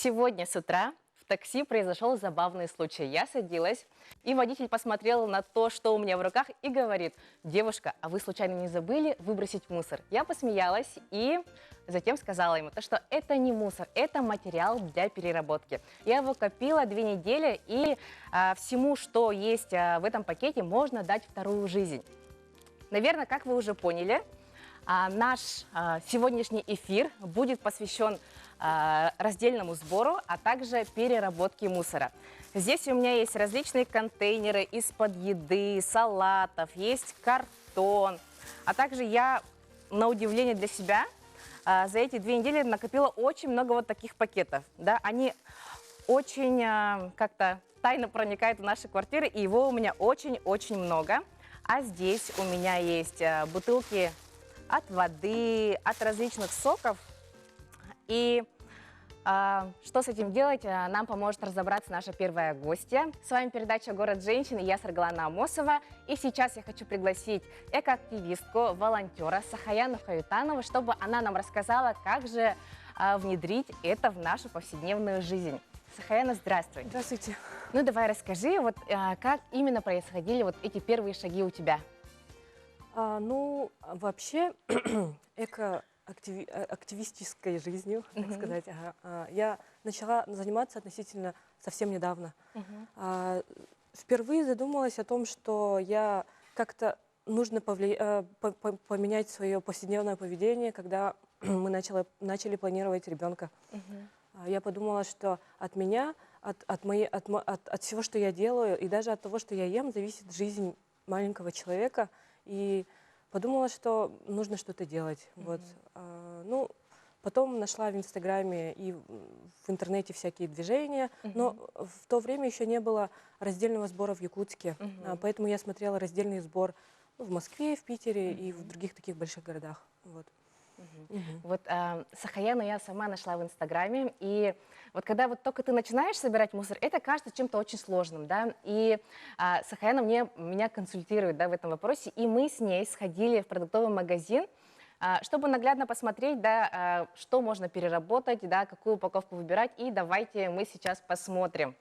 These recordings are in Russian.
Сегодня с утра в такси произошел забавный случай. Я садилась, и водитель посмотрел на то, что у меня в руках, и говорит: девушка, а вы случайно не забыли выбросить мусор? Я посмеялась и затем сказала ему, что это не мусор, это материал для переработки. Я его копила 2 недели, и всему, что есть в этом пакете, можно дать вторую жизнь. Наверное, как вы уже поняли, наш сегодняшний эфир будет посвящен раздельному сбору, а также переработке мусора. Здесь у меня есть различные контейнеры из-под еды, салатов, есть картон. А также я, на удивление для себя, за эти 2 недели накопила очень много вот таких пакетов. Да? Они очень как-то тайно проникают в наши квартиры, и его у меня очень-очень много. А здесь у меня есть бутылки от воды, от различных соков. И что с этим делать, нам поможет разобраться наша первая гостья. С вами передача «Город женщин», и я Саргалана Амосова. И сейчас я хочу пригласить экоактивистку, волонтера Сахаяну Хаютанову, чтобы она нам рассказала, как же внедрить это в нашу повседневную жизнь. Сахаяна, здравствуй. Здравствуйте. Ну давай расскажи, вот как именно происходили вот эти первые шаги у тебя? Ну, вообще, активистической жизнью, так сказать, я начала заниматься относительно совсем недавно. Впервые задумалась о том, что я как-то нужно поменять свое повседневное поведение, когда мы начали планировать ребенка. Я подумала, что от меня, от всего, что я делаю, и даже от того, что я ем, зависит жизнь маленького человека. И подумала, что нужно что-то делать. Вот. Ну, потом нашла в Инстаграме и в интернете всякие движения, но в то время еще не было раздельного сбора в Якутске, поэтому я смотрела раздельный сбор в Москве, в Питере и в других таких больших городах. Вот. Вот Сахаяну я сама нашла в Инстаграме, и вот когда вот только ты начинаешь собирать мусор, это кажется чем-то очень сложным, да, и Сахаяна меня консультирует, да, в этом вопросе, и мы с ней сходили в продуктовый магазин, чтобы наглядно посмотреть, да, что можно переработать, да, какую упаковку выбирать, и давайте мы сейчас посмотрим.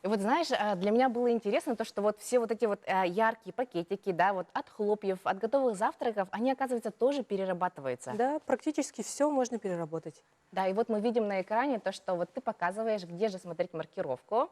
И вот знаешь, для меня было интересно то, что вот все вот эти вот яркие пакетики, да, вот от хлопьев, от готовых завтраков, они, оказывается, тоже перерабатываются. Да, практически все можно переработать. Да, и вот мы видим на экране то, что вот ты показываешь, где же смотреть маркировку.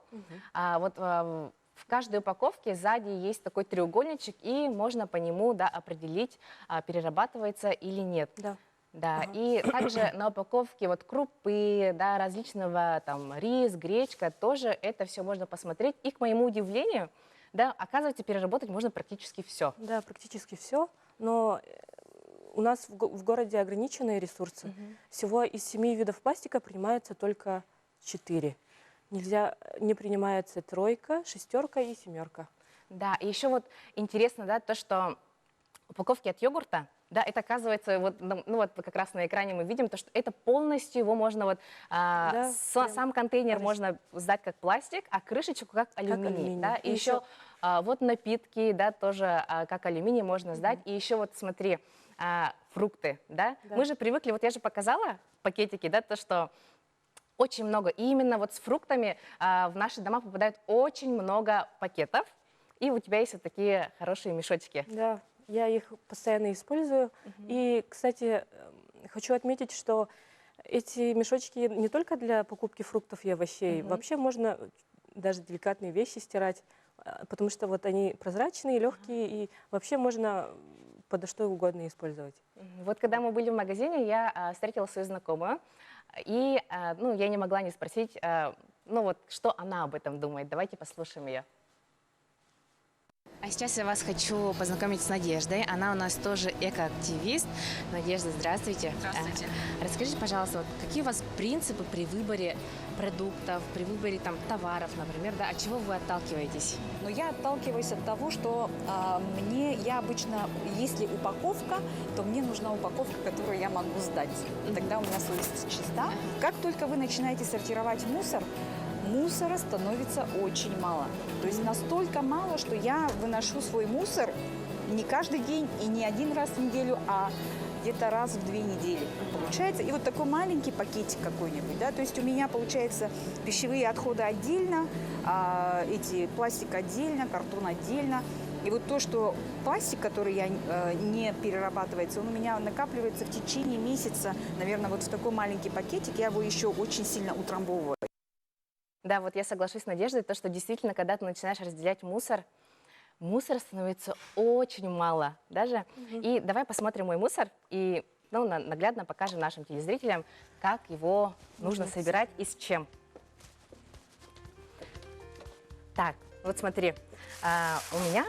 Вот в каждой упаковке сзади есть такой треугольничек, и можно по нему, да, определить, перерабатывается или нет. Да. Да, и также на упаковке вот крупы, да, различного там рис, гречка, тоже это все можно посмотреть. И, к моему удивлению, да, оказывается, переработать можно практически все. Да, практически все, но у нас в городе ограниченные ресурсы. Всего из 7 видов пластика принимается только 4. Не принимается 3, 6 и 7. Да, и еще вот интересно, да, то, что упаковки от йогурта, да, это оказывается, вот, ну вот как раз на экране мы видим, то, что это полностью его можно, вот, да, сам контейнер можно сдать как пластик, а крышечку как алюминий. Да, и еще вот напитки, да, тоже как алюминий можно сдать. И еще вот смотри, фрукты, да? Мы же привыкли, вот я же показала пакетики, да, то, что очень много. И именно вот с фруктами в наши дома попадает очень много пакетов, и у тебя есть вот такие хорошие мешочки. Да. Я их постоянно использую. И, кстати, хочу отметить, что эти мешочки не только для покупки фруктов и овощей. Вообще можно даже деликатные вещи стирать, потому что вот они прозрачные, легкие, и вообще можно подо что угодно использовать. Вот когда мы были в магазине, я встретила свою знакомую, и ну, я не могла не спросить, ну вот, что она об этом думает. Давайте послушаем ее. А сейчас я вас хочу познакомить с Надеждой. Она у нас тоже экоактивист. Надежда, здравствуйте. Здравствуйте. Расскажите, пожалуйста, вот какие у вас принципы при выборе продуктов, при выборе там товаров, например, да, от чего вы отталкиваетесь? Но я отталкиваюсь от того, что я обычно, если упаковка, то мне нужна упаковка, которую я могу сдать. Тогда у меня совесть чиста. Как только вы начинаете сортировать мусора становится очень мало. То есть настолько мало, что я выношу свой мусор не каждый день и не один раз в неделю, а где-то раз в 2 недели получается. И вот такой маленький пакетик какой-нибудь, да, то есть у меня получается пищевые отходы отдельно, эти пластик отдельно, картон отдельно. И вот то, что пластик, который не перерабатывается, он у меня накапливается в течение месяца, наверное, вот в такой маленький пакетик, я его еще очень сильно утрамбовываю. Да, вот я соглашусь с Надеждой, то, что действительно, когда ты начинаешь разделять мусора становится очень мало даже. И давай посмотрим мой мусор и наглядно покажем нашим телезрителям, как его нужно собирать и с чем. Так, вот смотри, у меня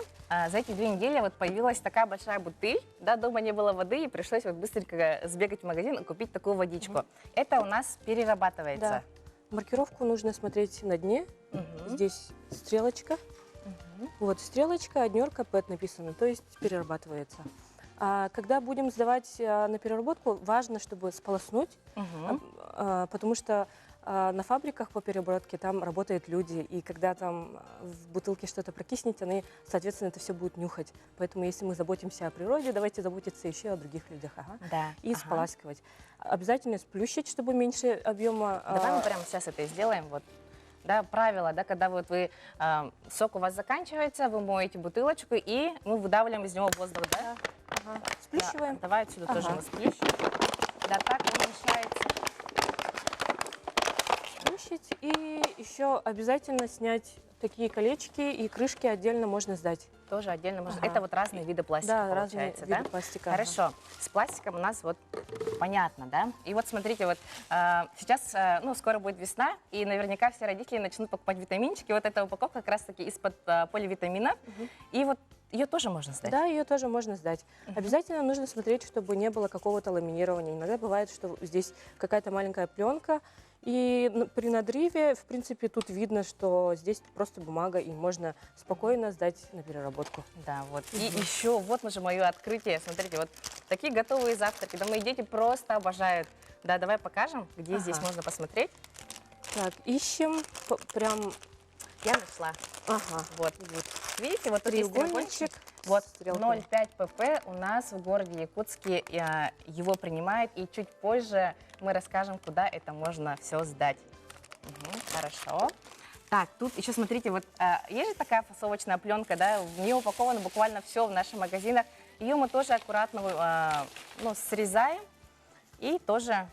за эти 2 недели вот появилась такая большая бутыль, да, дома не было воды, и пришлось вот быстренько сбегать в магазин и купить такую водичку. Это у нас перерабатывается. Да. Маркировку нужно смотреть на дне. Здесь стрелочка. Вот стрелочка, 1 ПЭТ написано, то есть перерабатывается. А когда будем сдавать на переработку, важно, чтобы сполоснуть, потому что на фабриках по переработке там работают люди, и когда там в бутылке что-то прокиснет, они, соответственно, это все будут нюхать. Поэтому если мы заботимся о природе, давайте заботиться еще о других людях. Да. И споласкивать. Обязательно сплющить, чтобы меньше объема. Давай мы прямо сейчас это и сделаем. Вот. Да, правило, да, когда вот вы, сок у вас заканчивается, вы моете бутылочку, и мы выдавливаем из него воздух, да? Сплющиваем. Да, давай отсюда тоже мы сплющим. Да, так уменьшается. Сплющить. И еще обязательно снять такие колечки, и крышки отдельно можно сдать. Тоже отдельно можно. Это вот разные виды пластика, Да, разные получается, виды да? пластика. Хорошо. С пластиком у нас вот понятно, да? И вот смотрите, вот сейчас, скоро будет весна, и наверняка все родители начнут покупать витаминчики. Вот эта упаковка как раз-таки из-под поливитамина. И вот ее тоже можно сдать. Да, ее тоже можно сдать. Обязательно нужно смотреть, чтобы не было какого-то ламинирования. Иногда бывает, что здесь какая-то маленькая пленка, и при надрыве, в принципе, тут видно, что здесь просто бумага, и можно спокойно сдать на переработку. Да, вот. И еще, вот уже мое открытие. Смотрите, вот такие готовые завтраки. Да, мои дети просто обожают. Да, давай покажем, где здесь можно посмотреть. Так, ищем прям... Я нашла. Ага. Вот. Видите, вот тут есть треугольничек. Вот 0,5 pp у нас в городе Якутске его принимает. И чуть позже мы расскажем, куда это можно все сдать. Хорошо. Так, тут еще смотрите, вот есть же такая фасовочная пленка, да, в нее упаковано буквально все в наших магазинах. Ее мы тоже аккуратно срезаем и тоже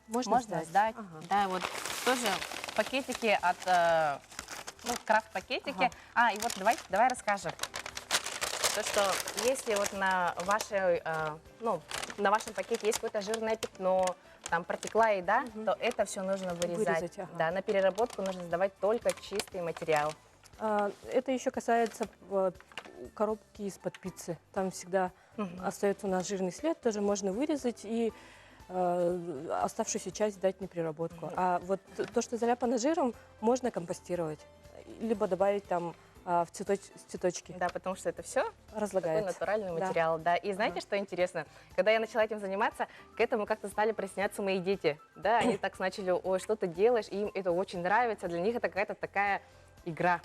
можно сдать. Да, вот тоже пакетики от крафт-пакетики. И вот давай расскажем. То, что если вот на вашем пакете есть какое-то жирное пятно, там протекла еда, то это все нужно вырезать. Да, на переработку нужно сдавать только чистый материал. Это еще касается коробки из-под пиццы. Там всегда остается у нас жирный след, тоже можно вырезать и оставшуюся часть сдать на переработку. А вот то, что заляпано жиром, можно компостировать, либо добавить там в цветочки. Да, потому что это все разлагается. Такой натуральный материал. Да. И знаете, что интересно? Когда я начала этим заниматься, к этому как-то стали присоединяться мои дети. Да, они так начали, ой, что ты делаешь, и им это очень нравится. Для них это какая-то такая игра.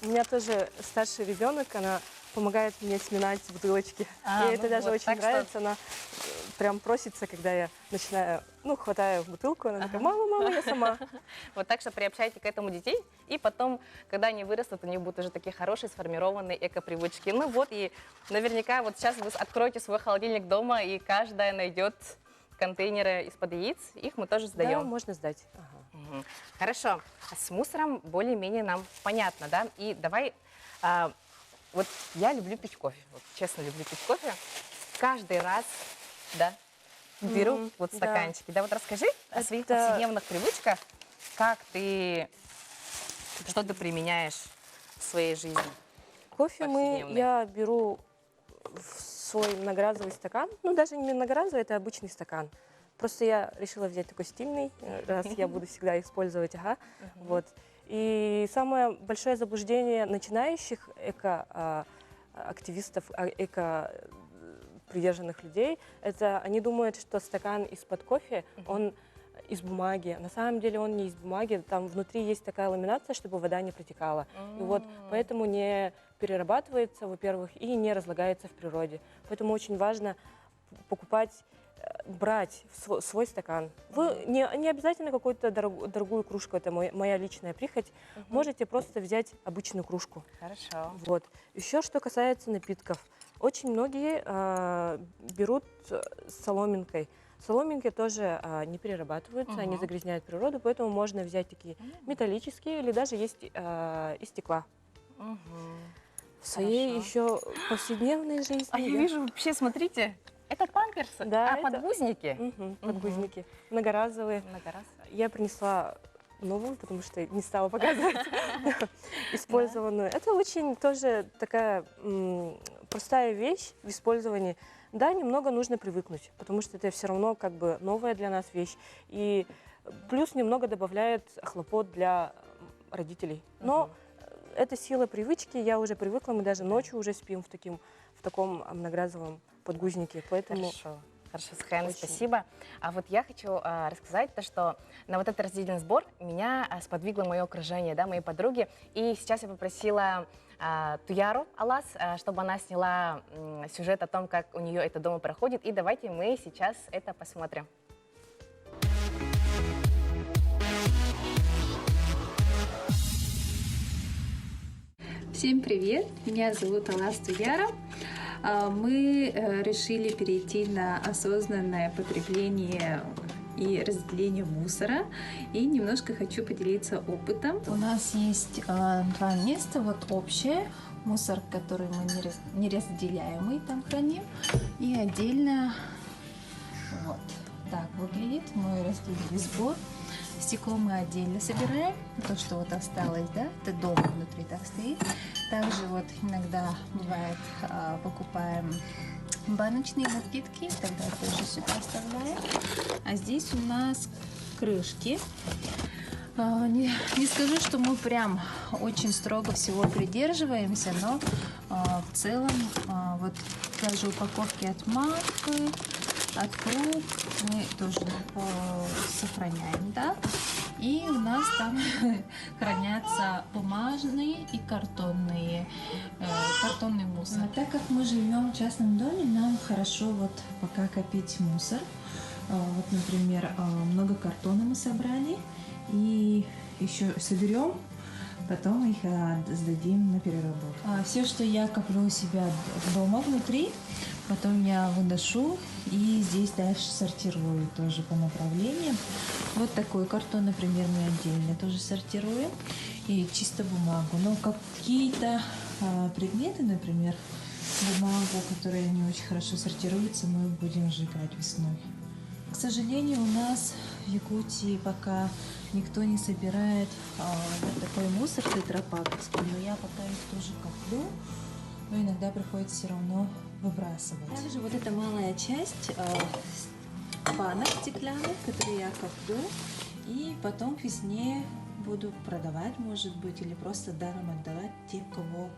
У меня тоже старший ребенок, она помогает мне сминать бутылочки. Ей это даже очень нравится. Она прям просится, когда я начинаю, хватаю бутылку, она такая: мама, я сама. Вот так что приобщайте к этому детей, и потом, когда они вырастут, у них будут уже такие хорошие сформированные эко-привычки. И наверняка вот сейчас вы откроете свой холодильник дома, и каждая найдет контейнеры из-под яиц, их мы тоже сдаем. Да, можно сдать. Хорошо, с мусором более-менее нам понятно, да? И давай, вот я люблю пить кофе, вот, честно люблю пить кофе. Каждый раз, да, беру вот стаканчики. Да, вот расскажи о своих повседневных привычках, что ты применяешь в своей жизни. Кофе я беру в свой многоразовый стакан, даже не многоразовый, это обычный стакан. Просто я решила взять такой стильный, раз я буду всегда использовать. Вот. И самое большое заблуждение начинающих эко-активистов, эко-приверженных людей, это они думают, что стакан из-под кофе, он из бумаги. На самом деле он не из бумаги, там внутри есть такая ламинация, чтобы вода не протекала. И вот поэтому не перерабатывается, во-первых, и не разлагается в природе. Поэтому очень важно покупать, брать свой стакан. Вы не обязательно какую-то дорогую кружку, это моя личная прихоть. Можете просто взять обычную кружку. Хорошо. Вот. Еще что касается напитков. Очень многие берут с соломинкой. Соломинки тоже не перерабатываются, они загрязняют природу, поэтому можно взять такие металлические или даже есть из стекла. В своей еще повседневной жизни. А я вижу, вообще, смотрите, это памперсы, Да, это- подгузники. Подгузники многоразовые. Многоразовые. Я принесла новую, потому что не стала показывать использованную. Это очень тоже такая простая вещь в использовании. Да, немного нужно привыкнуть, потому что это все равно как бы новая для нас вещь. И плюс немного добавляет хлопот для родителей. Но это сила привычки, я уже привыкла, мы даже ночью уже спим в таком многоразовом подгузнике. Поэтому Хорошо. Хорошо, Сахаина, Очень. спасибо. А вот я хочу рассказать то, что на вот этот раздельный сбор меня сподвигло мое окружение, да, мои подруги. И сейчас я попросила Туяру Алас, чтобы она сняла сюжет о том, как у нее это дома проходит. И давайте мы сейчас это посмотрим. Всем привет! Меня зовут Алас Туяра. Мы решили перейти на осознанное потребление и разделение мусора. И немножко хочу поделиться опытом. У нас есть два места, вот общее, мусор, который мы неразделяемый там храним, и отдельно вот так выглядит мой раздельный сбор. Стекло мы отдельно собираем, то, что вот осталось, да, это дома внутри так стоит. Также вот иногда бывает покупаем баночные напитки, тогда тоже сюда оставляем. А здесь у нас крышки. Не скажу, что мы прям очень строго всего придерживаемся, но в целом вот даже упаковки от Макфы, от круп мы тоже сохраняем, да. И у нас там хранятся бумажные и картонный мусор. Так как мы живем в частном доме, нам хорошо вот пока копить мусор. Вот, например, много картона мы собрали и еще соберем, потом их сдадим на переработку. Все, что я коплю у себя дома внутри, потом я выношу и здесь дальше сортирую тоже по направлениям. Вот такой картон, например, мы отдельно тоже сортируем и чисто бумагу. Но какие-то предметы, например, бумагу, которая не очень хорошо сортируется, мы будем сжигать весной. К сожалению, у нас в Якутии пока никто не собирает вот такой мусор тетрапаковский, но я пока их тоже коплю, но иногда приходится все равно выбрасывать. Также вот эта малая часть банок стеклянных, которые я коплю, и потом к весне буду продавать, может быть, или просто даром отдавать тем, кого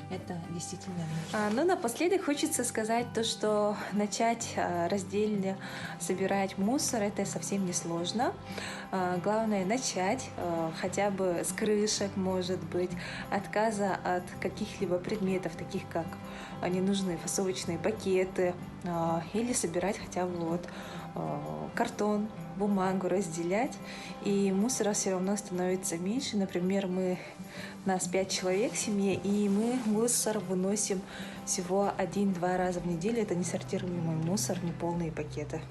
это действительно нужно. Ну, напоследок хочется сказать то, что начать раздельно собирать мусор — это совсем не сложно. Главное начать хотя бы с крышек, может быть, отказа от каких-либо предметов, таких как ненужные фасовочные пакеты, или собирать хотя бы вот картон, бумагу, разделять, и мусора все равно становится меньше. Например, нас 5 человек в семье, и мы мусор выносим всего 1-2 раза в неделю. Это несортируемый мусор, неполные пакеты.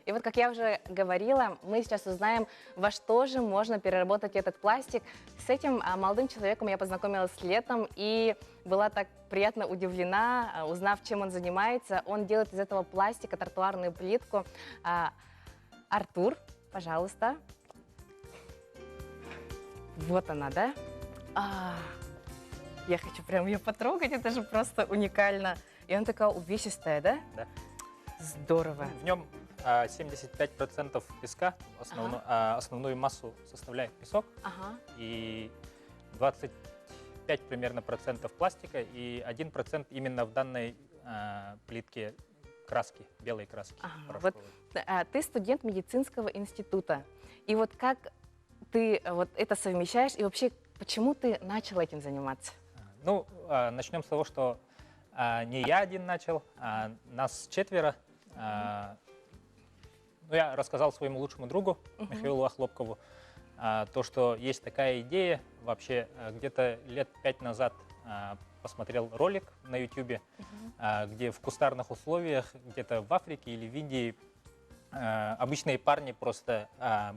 И вот, как я уже говорила, мы сейчас узнаем, во что же можно переработать этот пластик. С этим молодым человеком я познакомилась летом и была так приятно удивлена, узнав, чем он занимается. Он делает из этого пластика тротуарную плитку. Артур, пожалуйста. Вот она, да? Я хочу прям ее потрогать, это же просто уникально. И она такая увесистая, да? Да. Здорово. В нем 75% песка, основную массу составляет песок, Ага. и 25 примерно процентов пластика, и 1% именно в данной плитке краски, белой краски. Ага, порошковой. Ты студент медицинского института. И вот как ты вот это совмещаешь? И вообще, почему ты начал этим заниматься? Ну, начнем с того, что не я один начал, а нас 4. Ну, я рассказал своему лучшему другу Михаилу Охлопкову то, что есть такая идея. Вообще, где-то лет 5 назад посмотрел ролик на YouTube, где в кустарных условиях, где-то в Африке или в Индии, обычные парни просто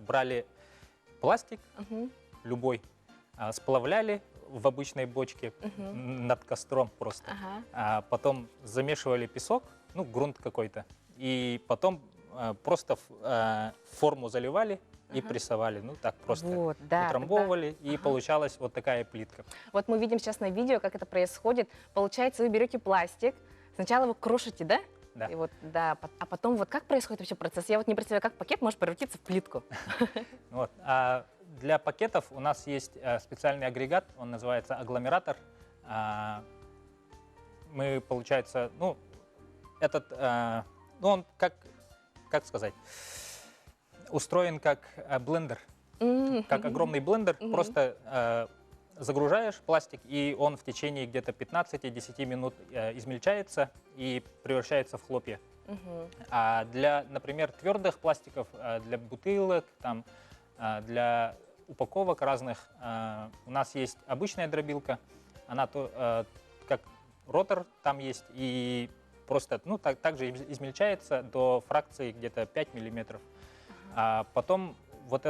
брали пластик, любой, сплавляли в обычной бочке над костром просто, а потом замешивали песок, ну, грунт какой-то, и потом просто форму заливали и прессовали, ну, так просто Вот, да, утрамбовывали, тогда- и получалась вот такая плитка. Вот мы видим сейчас на видео, как это происходит. Получается, вы берете пластик, сначала его крошите, да? Да. И вот, да, а потом вот как происходит вообще процесс? Я вот не представляю, как пакет может превратиться в плитку. Вот. А для пакетов у нас есть специальный агрегат, он называется агломератор. Мы, получается, ну, этот, ну, он как сказать, устроен как блендер, как огромный блендер. Просто загружаешь пластик, и он в течение где-то 15-10 минут измельчается и превращается в хлопья. А для, например, твердых пластиков, для бутылок, там, для упаковок разных, у нас есть обычная дробилка, она как ротор там есть, и просто, ну, также измельчается до фракции где-то 5 миллиметров. А потом вот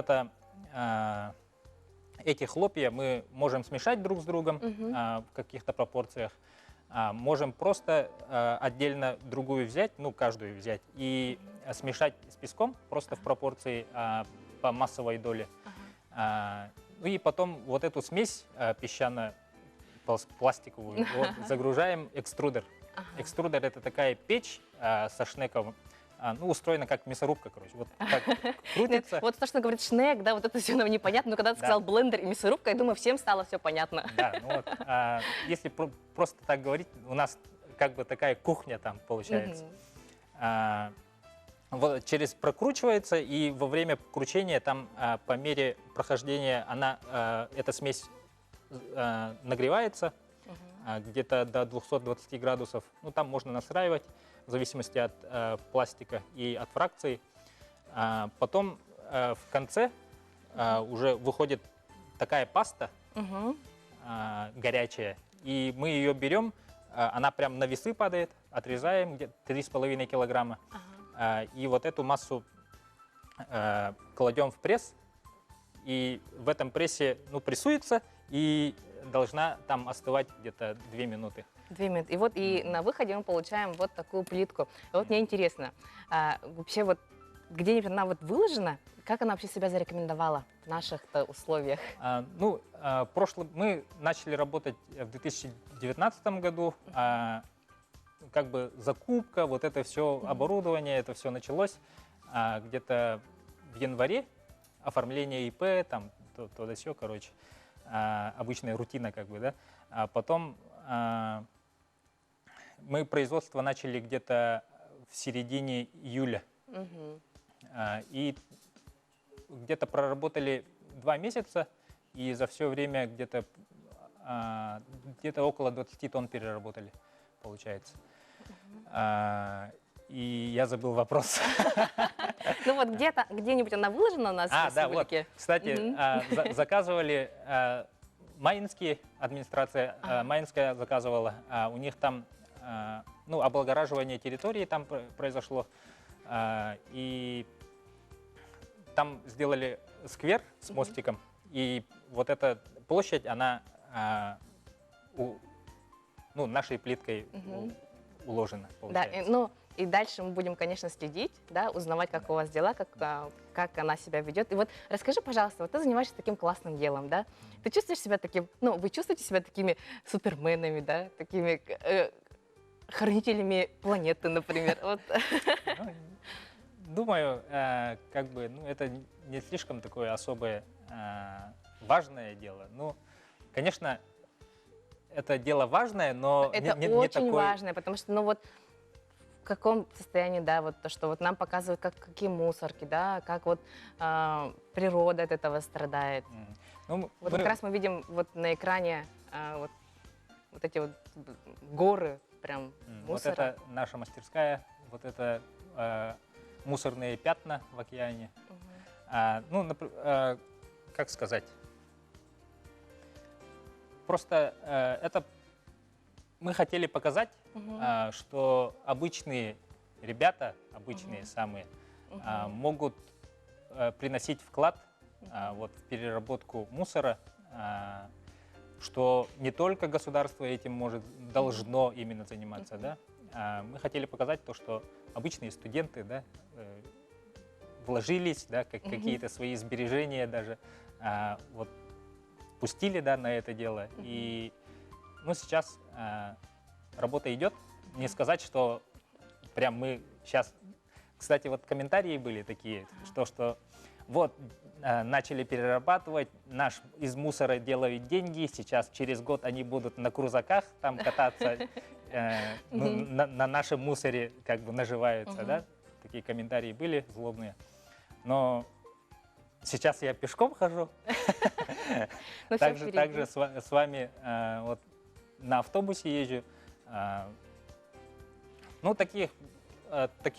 эти хлопья мы можем смешать друг с другом в каких-то пропорциях, можем просто отдельно другую взять, ну, каждую взять, и смешать с песком просто в пропорции по массовой доле. Ну и потом вот эту смесь песчано-пластиковую загружаем в экструдер. Экструдер — это такая печь со шнеком, ну, устроена как мясорубка, короче. Вот так крутится. Вот то, что говорит Шнек, да, вот это все нам непонятно, но когда ты сказал блендер и мясорубка, я думаю, всем стало все понятно. Да, ну вот, если просто так говорить, у нас как бы такая кухня там получается. Вот, прокручивается, и во время кручения там по мере прохождения эта смесь нагревается где-то до 220 градусов. Ну, там можно настраивать в зависимости от пластика и от фракции. Потом в конце уже выходит такая паста горячая, и мы ее берем, она прям на весы падает, отрезаем где-то 3,5 килограмма, и вот эту массу кладем в пресс, и в этом прессе, ну, прессуется, и должна там остывать где-то 2 минуты. 2 минуты. И вот и на выходе мы получаем вот такую плитку. И вот мне интересно, вообще вот где-нибудь она вот выложена, как она вообще себя зарекомендовала в наших-то условиях? Ну, мы начали работать в 2019 году, как бы закупка, вот это все оборудование, это все началось где-то в январе, оформление ИП, там, то да сё, короче, обычная рутина, как бы, да. А потом мы производство начали где-то в середине июля. И где-то проработали 2 месяца, и за все время где-то около 20 тонн переработали, получается. И я забыл вопрос. Ну вот где-нибудь она выложена у нас в Да, вот. республике? Кстати, заказывали Маинские, администрация Маинская заказывала. У них там, ну, облагораживание территории там произошло. И там сделали сквер с мостиком. И вот эта площадь, она нашей плиткой уложена, получается. Да, ну и дальше мы будем, конечно, следить, да, узнавать, как у вас дела, как она себя ведет. И вот расскажи, пожалуйста, вот ты занимаешься таким классным делом, да? Ты чувствуешь себя таким, ну, вы чувствуете себя такими суперменами, да, такими хранителями планеты, например? Вот. Думаю, как бы, ну, это не слишком такое особое важное дело. Ну, конечно, это дело важное, но Это не очень такое... важно, потому что, ну вот, в каком состоянии, да, вот то, что вот нам показывают, какие мусорки, да, как вот природа от этого страдает. Ну, Вот как раз мы видим вот на экране вот эти вот горы прям вот мусора. это наша мастерская, вот это мусорные пятна в океане. Ну, как сказать? Просто это мы хотели показать, что обычные ребята, обычные самые, могут приносить вклад вот, в переработку мусора, что не только государство этим должно именно заниматься, да? Мы хотели показать то, что обычные студенты, да, вложились, да, какие-то свои сбережения даже вот, пустили, да, на это дело. И ну, сейчас работа идет. Не сказать, что прям мы сейчас... Кстати, вот комментарии были такие, что вот начали перерабатывать, из мусора делают деньги, сейчас через год они будут на крузаках там кататься, на нашем мусоре как бы наживаются, да? Такие комментарии были злобные. Но сейчас я пешком хожу, также с вами вот на автобусе езжу. Ну, таких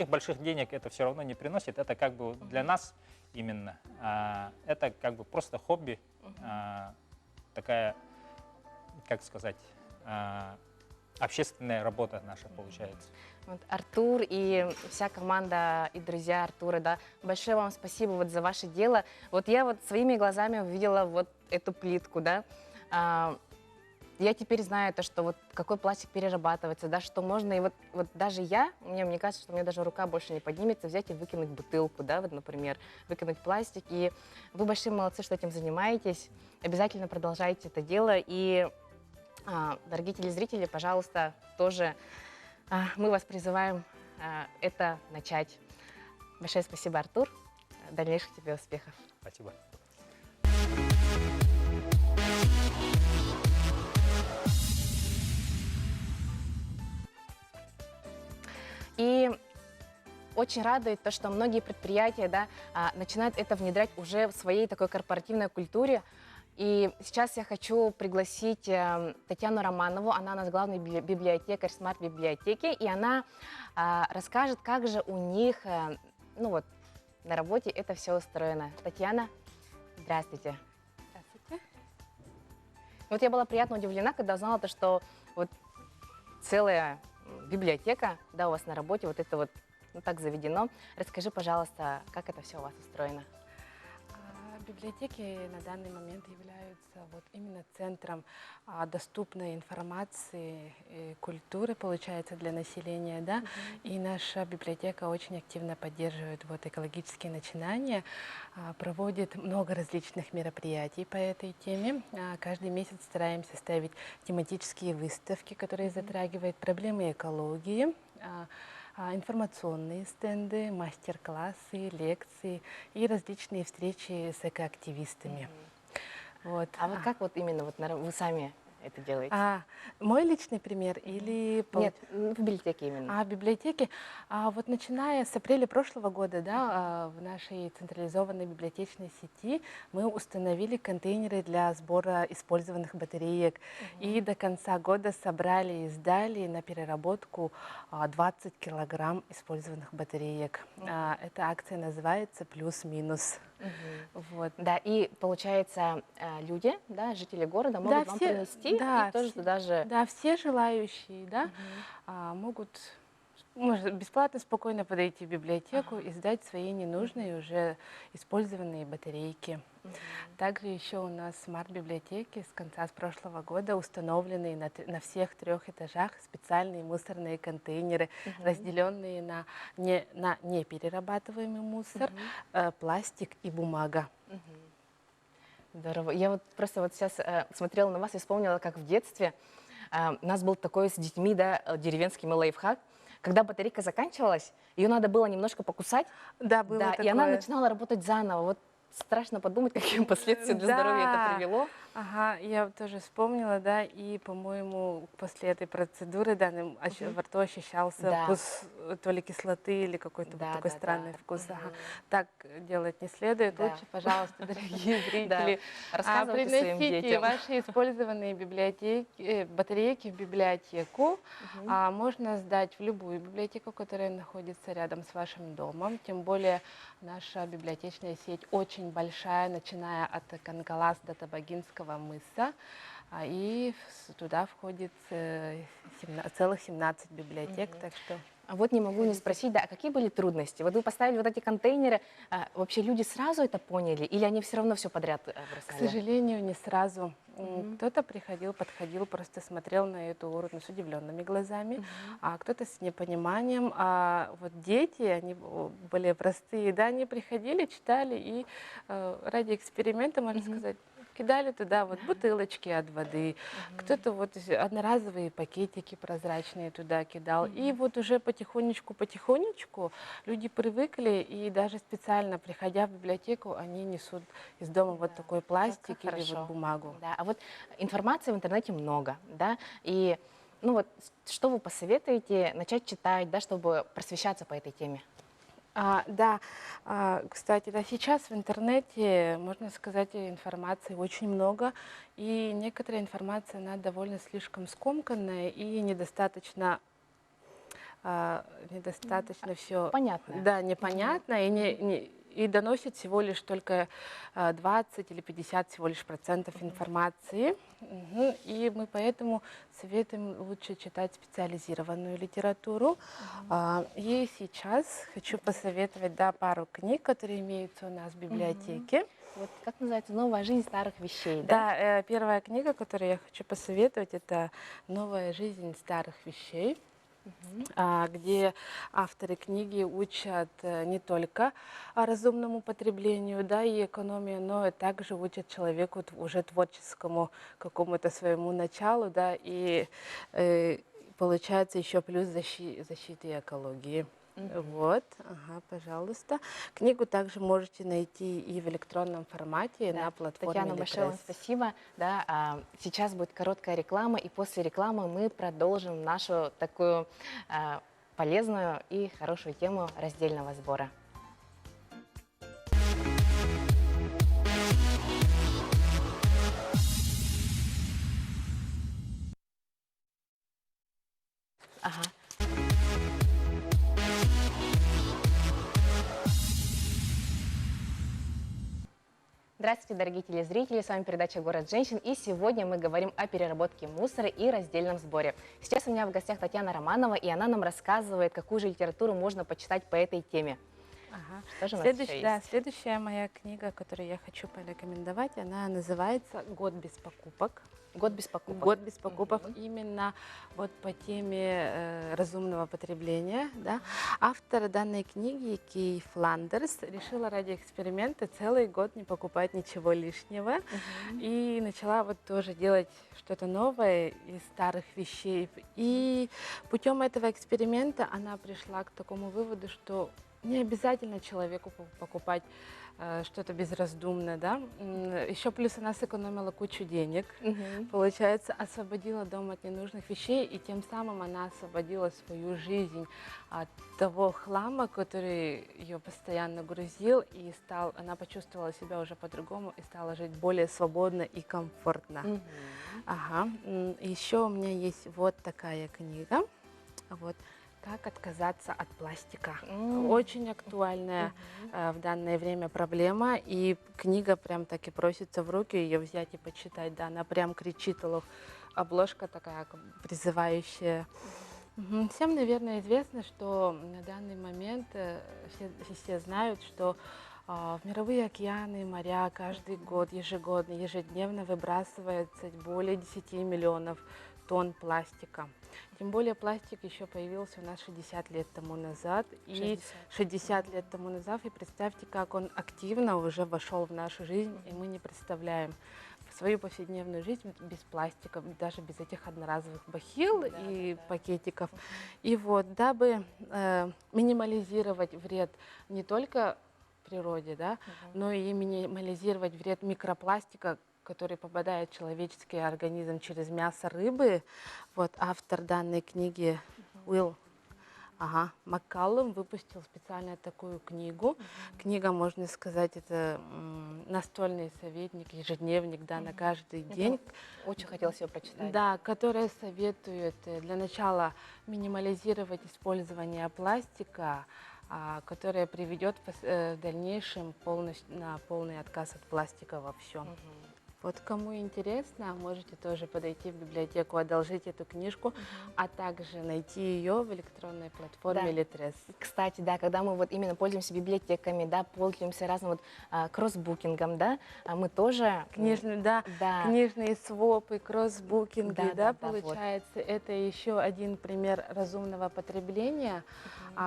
больших денег это все равно не приносит. Это как бы для нас именно. Это как бы просто хобби. Такая, как сказать, общественная работа наша получается. Вот Артур и вся команда, и друзья Артура, да, большое вам спасибо вот за ваше дело. Вот я вот своими глазами увидела вот эту плитку, да. Я теперь знаю то, что вот какой пластик перерабатывается, да, что можно, и вот даже мне кажется, что у меня даже рука больше не поднимется, взять и выкинуть бутылку, да, вот, например, выкинуть пластик, и вы большие молодцы, что этим занимаетесь, обязательно продолжайте это дело, и, дорогие телезрители, пожалуйста, тоже мы вас призываем это начать. Большое спасибо, Артур, дальнейших тебе успехов. Спасибо. И очень радует то, что многие предприятия, да, начинают это внедрять уже в своей такой корпоративной культуре. И сейчас я хочу пригласить Татьяну Романову, она у нас главный библиотекарь смарт-библиотеки, и она расскажет, как же у них, ну вот, на работе это все устроено. Татьяна, здравствуйте. Здравствуйте. Вот я была приятно удивлена, когда узнала, что вот целая библиотека, да, у вас на работе, вот это вот, ну, так заведено. Расскажи, пожалуйста, как это все у вас устроено? Библиотеки на данный момент являются вот именно центром доступной информации и культуры, получается, для населения, да. И наша библиотека очень активно поддерживает вот экологические начинания, проводит много различных мероприятий по этой теме. Каждый месяц стараемся ставить тематические выставки, которые затрагивают проблемы экологии, информационные стенды, мастер-классы, лекции и различные встречи с экоактивистами. Вот. А вот как вот именно вот вы сами это делаете? Мой личный пример или... Нет, в библиотеке именно. В библиотеке. Вот начиная с апреля прошлого года, да, в нашей централизованной библиотечной сети мы установили контейнеры для сбора использованных батареек. И до конца года собрали и сдали на переработку 20 килограмм использованных батареек. Эта акция называется «Плюс-минус». Вот. Да, и получается, люди, да, жители города могут вам принести, и тоже туда же... Да, все желающие, да, могут бесплатно, спокойно подойти в библиотеку и сдать свои ненужные уже использованные батарейки. Также еще у нас в смарт-библиотеке с прошлого года установлены на всех 3 этажах специальные мусорные контейнеры, разделенные на неперерабатываемый мусор, пластик и бумага. Здорово. Я вот просто вот сейчас смотрела на вас и вспомнила, как в детстве у нас был такой с детьми, да, деревенский лайфхак. Когда батарейка заканчивалась, ее надо было немножко покусать, да, было такое. И она начинала работать заново. Вот страшно подумать, какие последствия для здоровья это привело. Ага, я вот тоже вспомнила, да, и, по-моему, после этой процедуры, да, во рту ощущался Да. вкус то ли кислоты или какой-то вот Да, такой да, да. странный вкус. Ага. Мгм. Так делать не следует. Да. Лучше, пожалуйста, дорогие зрители, Рассказывайте своим приносите детям. ваши использованные батарейки в библиотеку. Можно сдать в любую библиотеку, которая находится рядом с вашим домом. Тем более наша библиотечная сеть очень большая, начиная от Кангалас до Табагинского мыса. И туда входит целых 17 библиотек. Так что А вот не могу не спросить, да, а какие были трудности? Вот вы поставили вот эти контейнеры, вообще люди сразу это поняли, или они все равно все подряд К бросали? сожалению, не сразу. Кто-то приходил, подходил, просто смотрел на эту урну с удивленными глазами, а кто-то с непониманием. А вот дети, они более простые, да, они приходили, читали и ради эксперимента, можно сказать, кидали туда вот бутылочки от воды, кто-то вот одноразовые пакетики прозрачные туда кидал. И вот уже потихонечку люди привыкли, и даже специально приходя в библиотеку, они несут из дома вот такой пластик или хорошо. вот бумагу. Да, а вот информации в интернете много, да, и ну вот что вы посоветуете начать читать, да, чтобы просвещаться по этой теме? Да, кстати, да, сейчас в интернете, можно сказать, информации очень много, и некоторая информация, она довольно слишком скомканная и недостаточно все Понятно. да, непонятно, и доносит всего лишь только 20 или 50 всего лишь процентов информации. И мы поэтому советуем лучше читать специализированную литературу. И сейчас хочу посоветовать, да, пару книг, которые имеются у нас в библиотеке. Вот как называется «Новая жизнь старых вещей», да? Да, первая книга, которую я хочу посоветовать, это «Новая жизнь старых вещей», где авторы книги учат не только разумному потреблению, да, и экономии, но и также учат человеку уже творческому какому-то своему началу, да, и получается еще плюс защиты экологии. Вот, пожалуйста. Книгу также можете найти и в электронном формате Да. на платформе Татьяна, большое вам Литрес. спасибо. Да, сейчас будет короткая реклама, и после рекламы мы продолжим нашу такую полезную и хорошую тему раздельного сбора. Ага. Здравствуйте, дорогие телезрители, с вами передача «Город женщин», и сегодня мы говорим о переработке мусора и раздельном сборе. Сейчас у меня в гостях Татьяна Романова, и она нам рассказывает, какую же литературу можно почитать по этой теме. Что же у нас еще есть? Следующая моя книга, которую я хочу порекомендовать, она называется «Год без покупок». «Год без покупок». «Год без покупок» именно вот по теме разумного потребления. Да. Автор данной книги Кей Фландерс решила ради эксперимента целый год не покупать ничего лишнего и начала вот тоже делать что-то новое из старых вещей. И путем этого эксперимента она пришла к такому выводу, что не обязательно человеку покупать что-то безраздумно, да. Еще плюс она сэкономила кучу денег, получается, освободила дом от ненужных вещей, и тем самым она освободила свою жизнь от того хлама, который ее постоянно грузил, и она почувствовала себя уже по-другому и стала жить более свободно и комфортно. Еще у меня есть вот такая книга. Вот. «Как отказаться от пластика». Очень актуальная в данное время проблема, и книга прям так и просится в руки ее взять и почитать. Да, она прям кричит, обложка такая призывающая. Всем, наверное, известно, что на данный момент все знают, что в мировые океаны, моря каждый год, ежедневно выбрасывается более 10 миллионов тонн пластика. Тем более пластик еще появился у нас 60 лет тому назад. 60 лет тому назад, и представьте, как он активно уже вошел в нашу жизнь, и мы не представляем свою повседневную жизнь без пластика, даже без этих одноразовых бахил и пакетиков. И вот, дабы минимализировать вред не только природе, да, но и минимализировать вред микропластика, который попадает в человеческий организм через мясо рыбы. Вот автор данной книги Уилл Маккаллум выпустил специально такую книгу. Книга, можно сказать, это настольный советник, ежедневник, да, на каждый день. Очень хотелось ее прочитать. Да, которая советует для начала минимализировать использование пластика, которая приведет в дальнейшем на полный отказ от пластика во всем. Вот кому интересно, можете тоже подойти в библиотеку, одолжить эту книжку, а также найти ее в электронной платформе Литрес. Кстати, да, когда мы вот именно пользуемся библиотеками, да, пользуемся разным вот кроссбукингом, да, мы тоже... Книжные, книжные свопы, кроссбукинги, получается, вот. Это еще один пример разумного потребления,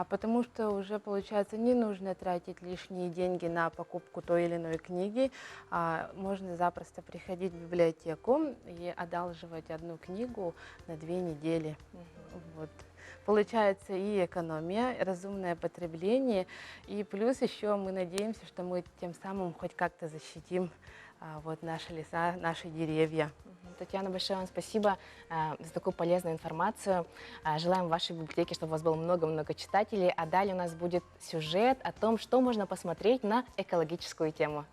потому что уже, получается, не нужно тратить лишние деньги на покупку той или иной книги, можно запросто приходить в библиотеку и одалживать одну книгу на 2 недели. Вот. Получается и экономия, и разумное потребление, и плюс еще мы надеемся, что мы тем самым хоть как-то защитим вот наши леса, наши деревья. Татьяна, большое вам спасибо за такую полезную информацию. Желаем в вашей библиотеке, чтобы у вас было много-много читателей. А далее у нас будет сюжет о том, что можно посмотреть на экологическую тему.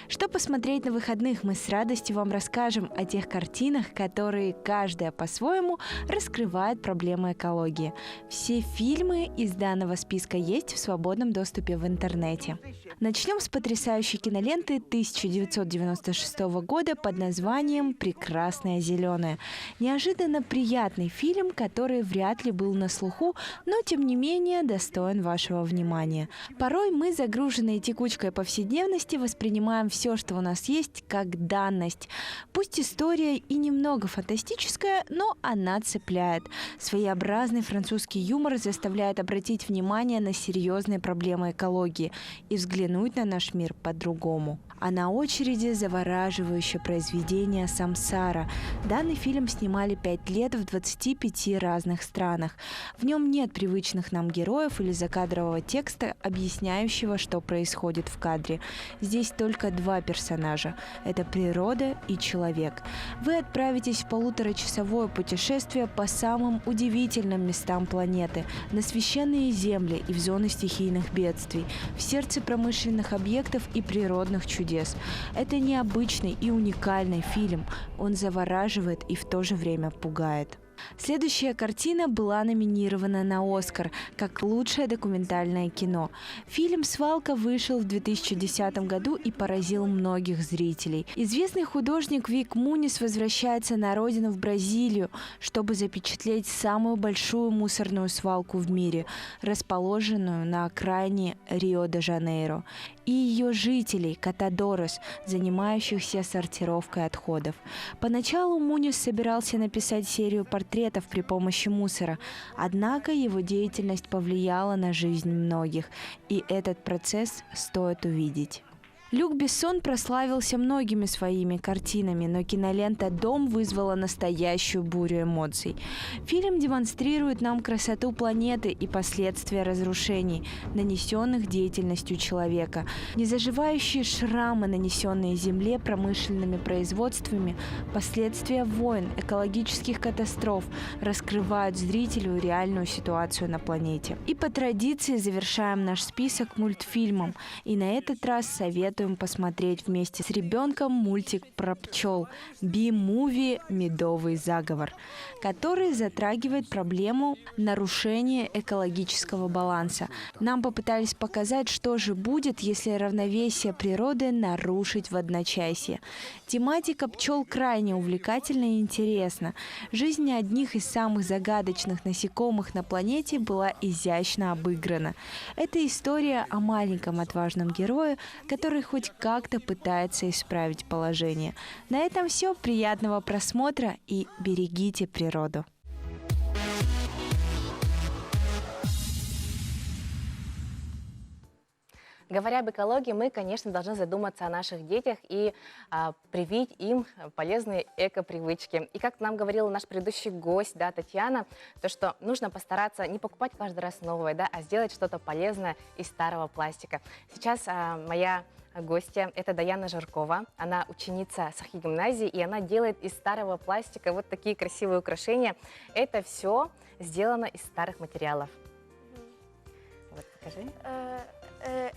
Что посмотреть на выходных, мы с радостью вам расскажем о тех картинах, которые каждая по-своему раскрывает проблемы экологии. Все фильмы из данного списка есть в свободном доступе в интернете. Начнем с потрясающей киноленты 1996 года под названием «Прекрасное зеленое». Неожиданно приятный фильм, который вряд ли был на слуху, но тем не менее достоин вашего внимания. Порой мы, загруженные текучкой повседневности, воспринимаем все, что у нас есть, как данность. Пусть история и немного фантастическая, но она цепляет. Своеобразный французский юмор заставляет обратить внимание на серьезные проблемы экологии и взглянуть на наш мир по-другому. А на очереди завораживающее произведение «Самсара». Данный фильм снимали 5 лет в 25 разных странах. В нем нет привычных нам героев или закадрового текста, объясняющего, что происходит в кадре. Здесь только 2 персонажа – это природа и человек. Вы отправитесь в 1,5-часовое путешествие по самым удивительным местам планеты, на священные земли и в зоны стихийных бедствий, в сердце промышленных объектов и природных чудес. Это необычный и уникальный фильм. Он завораживает и в то же время пугает. Следующая картина была номинирована на «Оскар» как лучшее документальное кино. Фильм «Свалка» вышел в 2010 году и поразил многих зрителей. Известный художник Вик Мунис возвращается на родину в Бразилию, чтобы запечатлеть самую большую мусорную свалку в мире, расположенную на окраине Рио-де-Жанейро, и ее жителей, катадорос, занимающихся сортировкой отходов. Поначалу Мунис собирался написать серию портретов при помощи мусора, однако его деятельность повлияла на жизнь многих, и этот процесс стоит увидеть. Люк Бессон прославился многими своими картинами, но кинолента «Дом» вызвала настоящую бурю эмоций. Фильм демонстрирует нам красоту планеты и последствия разрушений, нанесенных деятельностью человека. Незаживающие шрамы, нанесенные Земле промышленными производствами, последствия войн, экологических катастроф раскрывают зрителю реальную ситуацию на планете. И по традиции завершаем наш список мультфильмом. И на этот раз советуем посмотреть вместе с ребенком мультик про пчел «Би-муви. Медовый заговор», который затрагивает проблему нарушения экологического баланса. Нам попытались показать, что же будет, если равновесие природы нарушить в одночасье. Тематика пчел крайне увлекательна и интересна. Жизнь одних из самых загадочных насекомых на планете была изящно обыграна. Это история о маленьком отважном герое, который хоть как-то пытается исправить положение. На этом все. Приятного просмотра и берегите природу. Говоря об экологии, мы, конечно, должны задуматься о наших детях и привить им полезные эко-привычки. И как нам говорил наш предыдущий гость, да, Татьяна, то, что нужно постараться не покупать каждый раз новое, да, а сделать что-то полезное из старого пластика. Сейчас моя гостья — это Даяна Жиркова. Она ученица Сахи гимназии, и она делает из старого пластика вот такие красивые украшения. Это все сделано из старых материалов. Вот, покажи.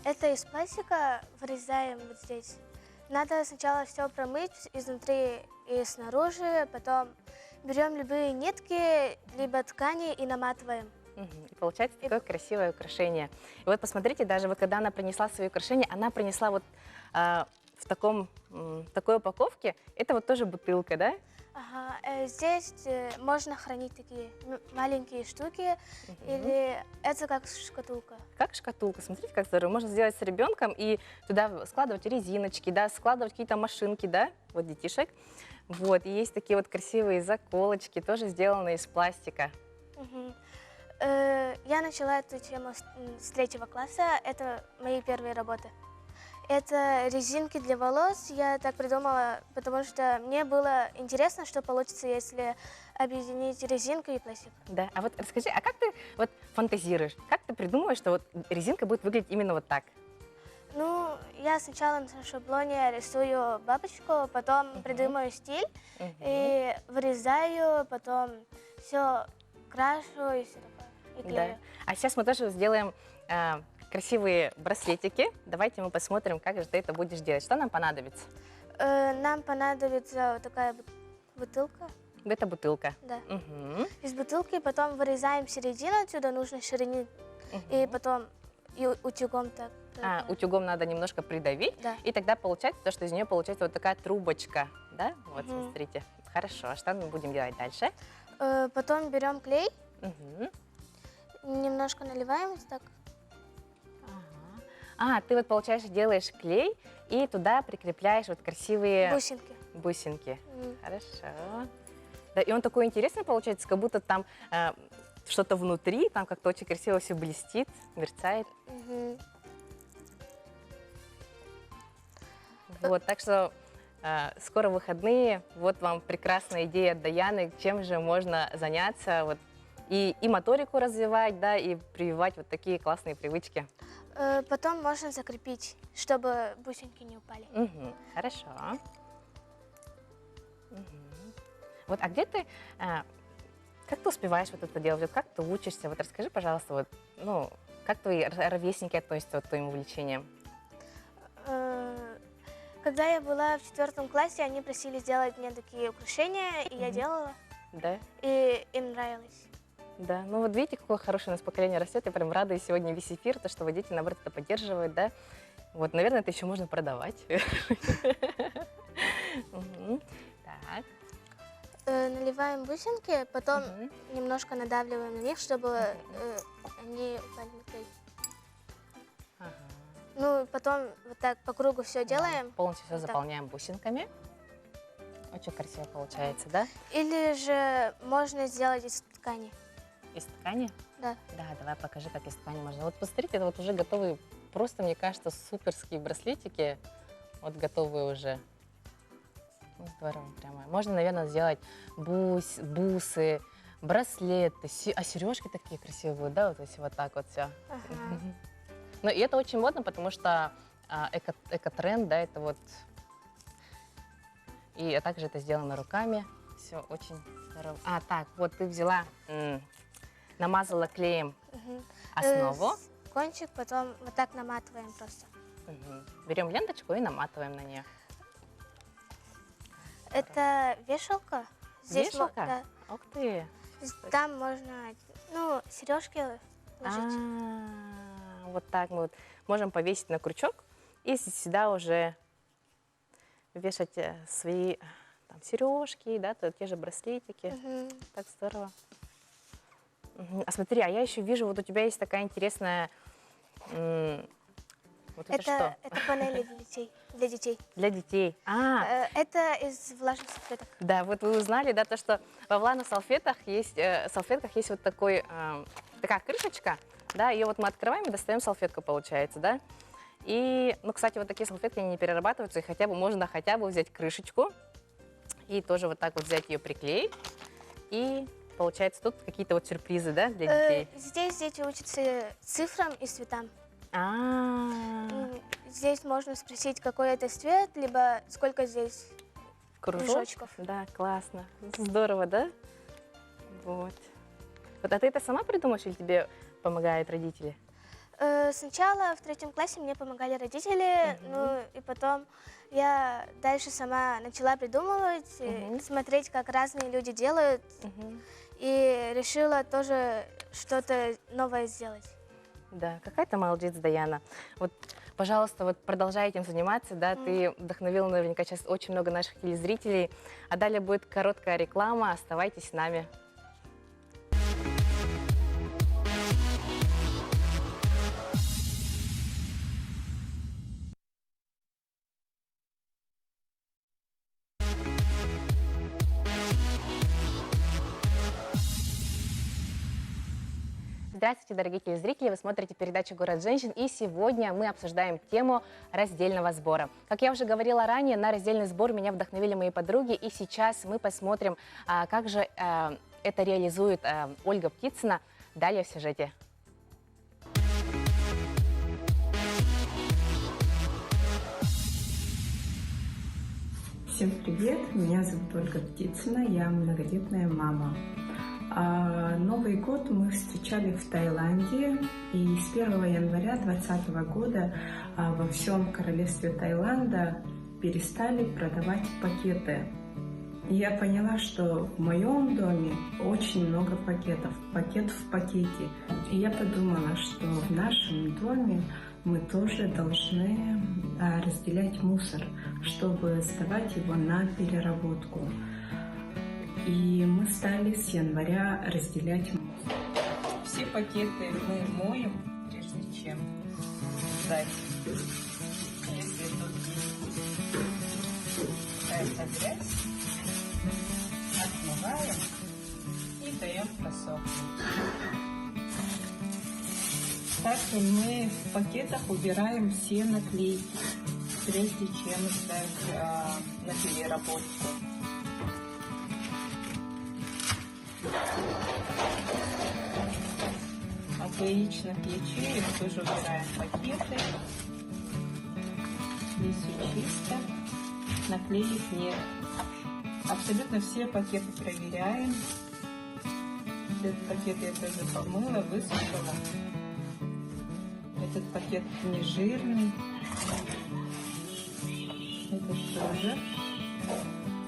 Это из пластика вырезаем вот здесь. Надо сначала все промыть изнутри и снаружи, потом берем любые нитки, либо ткани и наматываем. И получается такое красивое украшение. И вот посмотрите, даже вот когда она принесла свои украшения, она принесла вот в такой упаковке. Это вот тоже бутылка, да? Ага, здесь можно хранить такие маленькие штуки, или это как шкатулка. Как шкатулка. Смотрите, как здорово. Можно сделать с ребенком и туда складывать резиночки, да, складывать какие-то машинки, да, вот детишек. Вот, и есть такие вот красивые заколочки, тоже сделанные из пластика. Я начала эту тему с 3 класса, это мои первые работы. Это резинки для волос, я так придумала, потому что мне было интересно, что получится, если объединить резинку и пластик. Да, а вот расскажи, а как ты вот фантазируешь, как ты придумываешь, что вот резинка будет выглядеть именно вот так? Ну, я сначала на шаблоне рисую бабочку, потом придумаю стиль и вырезаю, потом все крашу и все такое, и клею. Да. А сейчас мы тоже сделаем красивые браслетики. Давайте мы посмотрим, как же ты это будешь делать. Что нам понадобится? Нам понадобится вот такая бутылка. Это бутылка. Да. Из бутылки потом вырезаем середину отсюда нужной ширины, и потом и утюгом так. Утюгом надо немножко придавить, Да. и тогда получается то, что из нее получается вот такая трубочка, да? Вот, смотрите. Хорошо, а что мы будем делать дальше? Потом берем клей, немножко наливаем так. Ты вот, получается, делаешь клей и туда прикрепляешь вот красивые Бусинки. Хорошо. Да, и он такой интересный получается, как будто там что-то внутри, там как-то очень красиво все блестит, мерцает. Вот, так что скоро выходные, вот вам прекрасная идея от Даяны, чем же можно заняться, вот, и моторику развивать, да, и прививать вот такие классные привычки. Потом можно закрепить, чтобы бусинки не упали. Хорошо. Вот, а где ты, как ты успеваешь вот это делать, вот как ты учишься? Вот расскажи, пожалуйста, вот, ну, как твои ровесники относятся вот к твоим увлечениям? Когда я была в 4 классе, они просили сделать мне такие украшения, и я делала. Да? И им нравилось. Да, ну вот видите, какое хорошее у нас поколение растет. Я прям рада и сегодня весь эфир, то, что вот дети, наоборот, это поддерживают, да. Вот, наверное, это еще можно продавать. Так. Наливаем бусинки, потом немножко надавливаем на них, чтобы они упали на клей. Ну, потом вот так по кругу все делаем. Полностью все заполняем бусинками. Очень красиво получается, да? Или же можно сделать из ткани. Из ткани? Да. Да, давай покажи, как из ткани можно. Вот посмотрите, это вот уже готовые, просто, мне кажется, суперские браслетики. Вот готовые уже. Ну, здорово прямо. Можно, наверное, сделать бусы, браслеты, а сережки такие красивые будут, да, вот если вот так вот все. Ну, и это очень модно, потому что эко-тренд, да, это вот... И также это сделано руками. Все очень здорово. Так, вот ты взяла, намазала клеем основу. Кончик, потом вот так наматываем просто. Берем ленточку и наматываем на нее. Это вешалка. Здесь Вешалка? Да. Ух ты! Там можно, ну, сережки ложить. Вот так мы вот можем повесить на крючок и сюда уже вешать свои там сережки, да, те же браслетики. Так здорово. А смотри, а я еще вижу, вот у тебя есть такая интересная... Вот это что? Это панели для детей. Для детей. Это из влажных салфеток. Да, вот вы узнали, да, то, что во влажных салфетках есть вот такая крышечка, да, ее вот мы открываем и достаем салфетку, получается, да. И, ну, кстати, вот такие салфетки, они не перерабатываются, и можно хотя бы взять крышечку и тоже вот так вот взять ее, приклеить. И получается тут какие-то вот сюрпризы, да, для детей? Здесь дети учатся цифрам и цветам. Здесь можно спросить, какой это цвет, либо сколько здесь кружочков. Да, классно. Здорово, да? Вот. Вот, а ты это сама придумаешь или тебе помогают родители? Сначала в 3 классе мне помогали родители, ну и потом я дальше сама начала придумывать, смотреть, как разные люди делают, и решила тоже что-то новое сделать. Да, какая ты молодец, Даяна. Вот, пожалуйста, вот продолжай этим заниматься, да, ты вдохновила наверняка сейчас очень много наших телезрителей. А далее будет короткая реклама, оставайтесь с нами. Здравствуйте, дорогие телезрители! Вы смотрите передачу «Город женщин», и сегодня мы обсуждаем тему раздельного сбора. Как я уже говорила ранее, на раздельный сбор меня вдохновили мои подруги, и сейчас мы посмотрим, как же это реализует Ольга Птицына. Далее в сюжете. Всем привет! Меня зовут Ольга Птицына, я многодетная мама. Новый год мы встречали в Таиланде, и с 1 января 2020 года во всем королевстве Таиланда перестали продавать пакеты. И я поняла, что в моем доме очень много пакетов, пакет в пакете. И я подумала, что в нашем доме мы тоже должны разделять мусор, чтобы сдавать его на переработку. И мы стали с января разделять мусор. Все пакеты мы моем, прежде чем сдать. Если тут какая-то грязь, отмываем и даем просохнуть. Также мы в пакетах убираем все наклейки, прежде чем сдать на переработку. От яичных ячеек тоже убираем пакеты. Здесь все чисто, наклеек нет. Абсолютно все пакеты проверяем. Этот пакет я тоже помыла, высушила. Этот пакет не жирный. Этот тоже.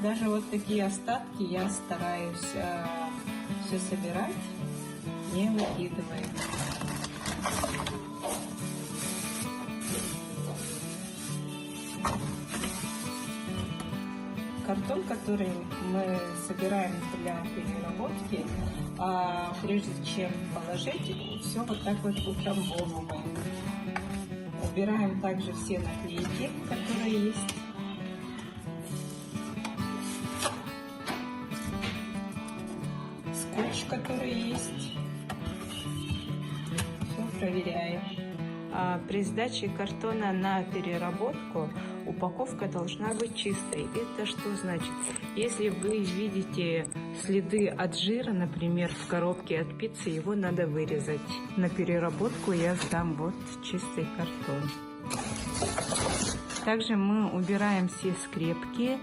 Даже вот такие остатки я стараюсь все собирать, не выкидывая. Картон, который мы собираем для переработки, прежде чем положить, все вот так вот утрамбовываем. Убираем также все наклейки, которые есть. Скотч, который есть. Все проверяем. При сдаче картона на переработку упаковка должна быть чистой. Это что значит? Если вы видите следы от жира, например, в коробке от пиццы, его надо вырезать. На переработку я сдам вот чистый картон. Также мы убираем все скрепки,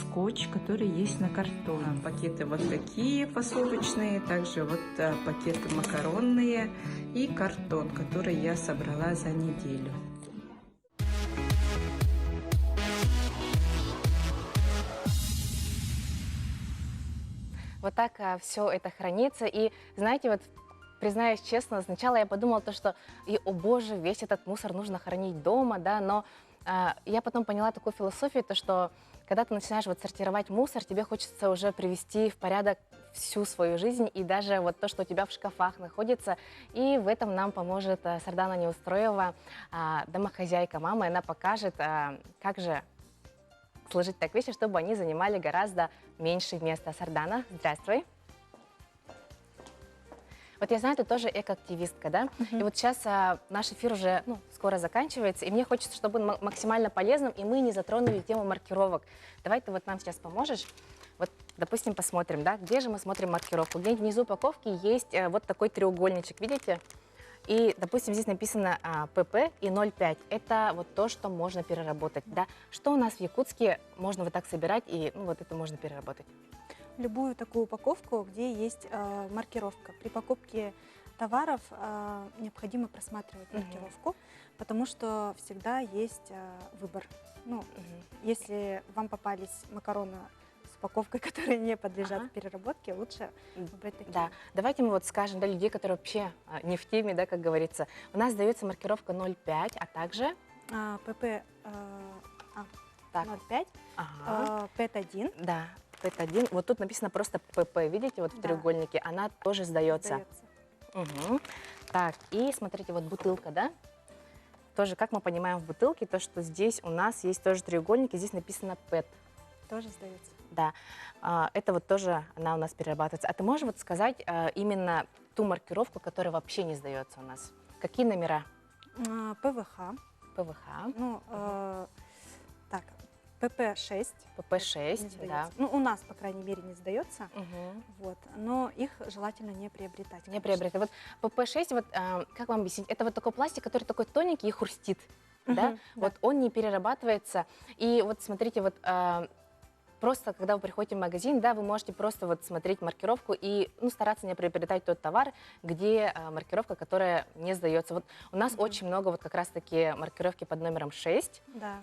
скотч, который есть на картоне. Пакеты вот такие посылочные, также вот пакеты макаронные и картон, который я собрала за неделю. Вот так все это хранится. И знаете, вот признаюсь честно, сначала я подумала то, что, о боже, весь этот мусор нужно хранить дома, да, но я потом поняла такую философию, то, что когда ты начинаешь вот сортировать мусор, тебе хочется уже привести в порядок всю свою жизнь и даже вот то, что у тебя в шкафах находится. И в этом нам поможет Сардана Неустроева, домохозяйка, мама. Она покажет, как же сложить так вещи, чтобы они занимали гораздо меньше места. Сардана, здравствуй. Вот я знаю, ты тоже экоактивистка, да? И вот сейчас наш эфир уже скоро заканчивается, и мне хочется, чтобы он максимально полезным, и мы не затронули тему маркировок. Давай ты вот нам сейчас поможешь. Вот, допустим, посмотрим, да, где же мы смотрим маркировку. Где внизу упаковки есть вот такой треугольничек, видите? И, допустим, здесь написано ПП и 0,5. Это вот то, что можно переработать, да? Что у нас в Якутске можно вот так собирать, и вот это можно переработать? Любую такую упаковку, где есть маркировка. При покупке товаров необходимо просматривать маркировку, потому что всегда есть выбор. Ну, если вам попались макароны с упаковкой, которые не подлежат переработке, лучше выбрать такие. Да, давайте мы вот скажем для людей, которые вообще не в теме, да, как говорится. У нас дается маркировка 0,5, а также ПП так. 0,5, ПЭТ-1. Да. ПЭТ-1. Вот тут написано просто ПП, видите, вот в треугольнике, она тоже сдается. Угу. Так, и смотрите, вот бутылка, да? Тоже, как мы понимаем в бутылке, то, что здесь у нас есть тоже треугольник, и здесь написано ПЭТ. Тоже сдается. Да, это вот тоже она у нас перерабатывается. А ты можешь вот сказать именно ту маркировку, которая вообще не сдается у нас? Какие номера? ПВХ. ПВХ. Ну, так, ПП-6. ПП-6, да. Ну, у нас, по крайней мере, не сдается. Вот, но их желательно не приобретать. Не приобретать. Вот ПП-6, вот как вам объяснить? Это вот такой пластик, который такой тоненький и хрустит. Да? Вот он не перерабатывается. И вот смотрите, вот просто, когда вы приходите в магазин, да, вы можете просто вот смотреть маркировку и стараться не приобретать тот товар, где маркировка, которая не сдается. Вот у нас очень много вот как раз-таки маркировки под номером 6. Да,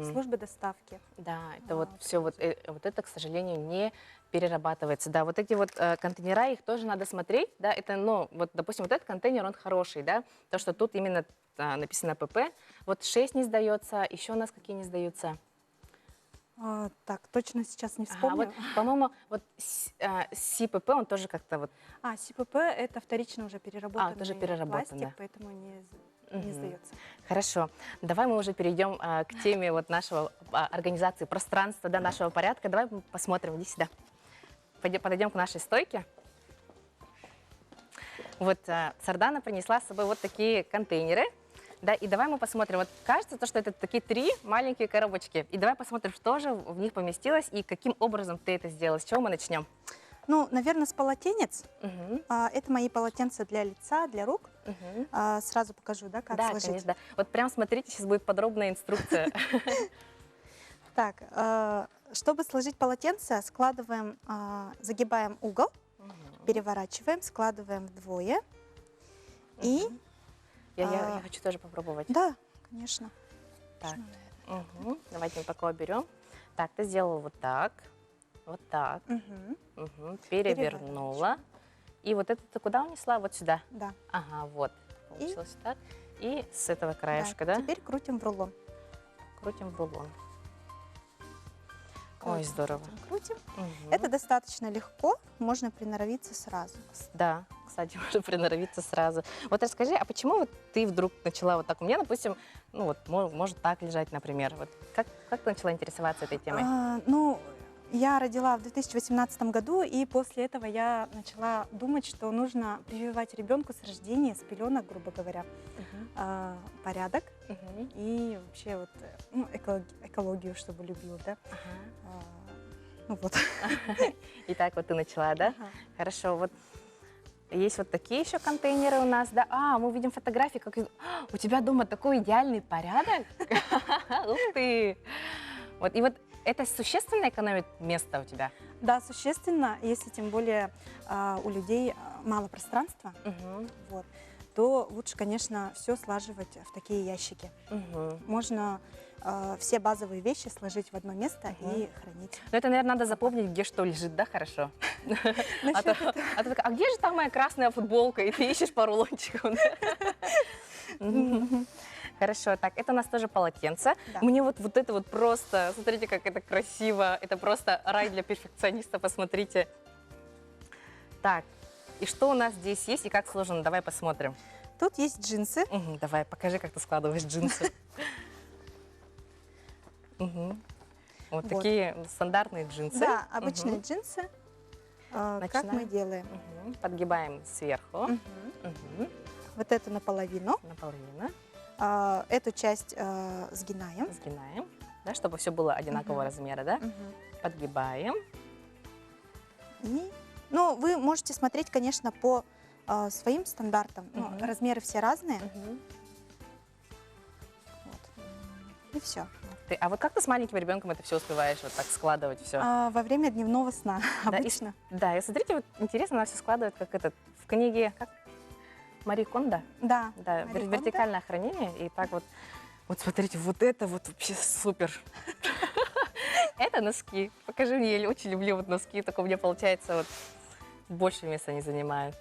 службы доставки. Да, это вот все, вот это, к сожалению, не перерабатывается. Да, вот эти вот контейнера, их тоже надо смотреть, да, это, вот, допустим, вот этот контейнер, он хороший, да, то, что тут именно написано ПП. Вот 6 не сдается, еще у нас какие не сдаются? Так, точно сейчас не вспомню. Вот, по-моему, вот СИПП, он тоже как-то вот... СИПП — это вторично уже переработанный тоже переработан, пластик, да. Поэтому не сдается. Хорошо. Давай мы уже перейдем к теме вот нашего организации пространства, да, нашего порядка. Давай посмотрим, иди сюда. Подойдем к нашей стойке. Вот Сардана принесла с собой вот такие контейнеры. Да, и давай мы посмотрим. Вот кажется, что это такие 3 маленькие коробочки. И давай посмотрим, что же в них поместилось и каким образом ты это сделала. С чего мы начнем? Ну, наверное, с полотенец. Это мои полотенца для лица, для рук. Сразу покажу, да, как сложить. Конечно, да. Вот прям смотрите, сейчас будет подробная инструкция. Так, чтобы сложить полотенце, складываем, загибаем угол, переворачиваем, складываем вдвое и... Я хочу тоже попробовать. Да, конечно. Так. Давайте мы такое берем. Так, ты сделала вот так. Вот так. Перевернула. И вот это ты куда унесла? Вот сюда? Да. Ага, вот. Получилось так. И с этого краешка, да? Теперь крутим в рулон. Крутим в рулон. Ой, здорово. Крутим. Это достаточно легко, можно приноровиться сразу. Да, кстати, можно приноровиться сразу. Вот расскажи, а почему вот ты вдруг начала вот так? У меня, допустим, может так лежать, например. Вот как ты начала интересоваться этой темой? Я родила в 2018 году, и после этого я начала думать, что нужно прививать ребенку с рождения, с пеленок, грубо говоря, порядок и вообще вот, экологию, чтобы любил, да. Вот. И так вот ты начала, да? Хорошо, вот есть вот такие еще контейнеры у нас, да? Мы видим фотографии, как у тебя дома такой идеальный порядок. Ух ты! Вот, и вот это существенно экономит место у тебя? Да, существенно, если тем более у людей мало пространства, то лучше, конечно, все слаживать в такие ящики. Можно все базовые вещи сложить в одно место и хранить. Ну, это, наверное, надо запомнить, где что лежит, да, хорошо? А ты такая, где же там моя красная футболка? И ты ищешь по рулончикам. Хорошо, так, это у нас тоже полотенце. Да. Мне вот это вот просто, смотрите, как это красиво. Это просто рай для перфекциониста, посмотрите. Так, и что у нас здесь есть и как сложено? Давай посмотрим. Тут есть джинсы. Давай, покажи, как ты складываешь джинсы. Вот такие стандартные джинсы. Да, обычные джинсы. Как мы Начинаем. делаем? Подгибаем сверху. Мгм. Вот эту наполовину, Наполовину. эту часть сгинаем. Сгинаем, да, чтобы все было одинакового размера, да? Подгибаем. И, ну, вы можете смотреть, конечно, по своим стандартам. Ну, размеры все разные. И все. А вот как ты с маленьким ребенком это все успеваешь вот так складывать все? Во время дневного сна Да, и обычно. Да, и смотрите, вот интересно, она все складывает, как этот в книге, как Мари Кондо. Да, Да, Мари Кондо. вертикальное хранение, и так вот, вот смотрите, вот это вот вообще супер. Это носки. Покажи мне, я очень люблю вот носки, только у меня получается вот больше места не занимают.